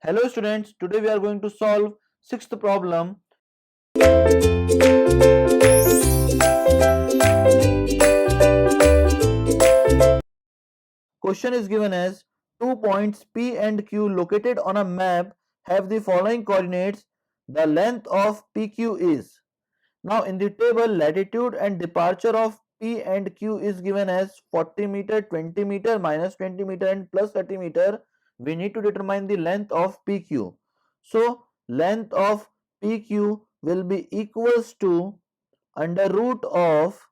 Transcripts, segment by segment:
Hello students, today we are going to solve sixth problem. Question is given as 2 points P and Q located on a map have the following coordinates. The length of PQ is. Now in the table, latitude and departure of P and Q is given as 40 meter, 20 meter, minus 20 meter and plus 30 meter. We need to determine the length of PQ. So length of PQ will be equals to under root of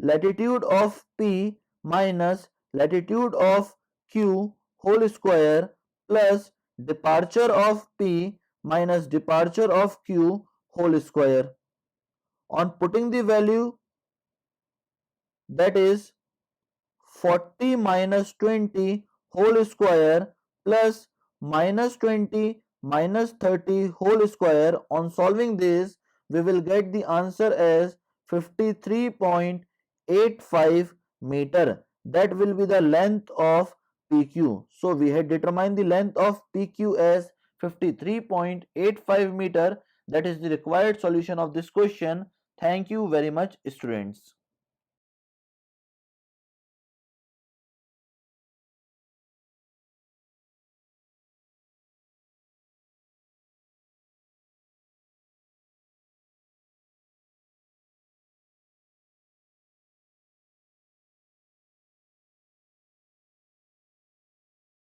latitude of P minus latitude of Q whole square plus departure of P minus departure of Q whole square. On putting the value, that is 40 minus 20 whole square plus minus 20 minus 30 whole square, on solving this we will get the answer as 53.85 meter. That will be the length of PQ. So we had determined the length of PQ as 53.85 meter. That is the required solution of this question. Thank you very much, students.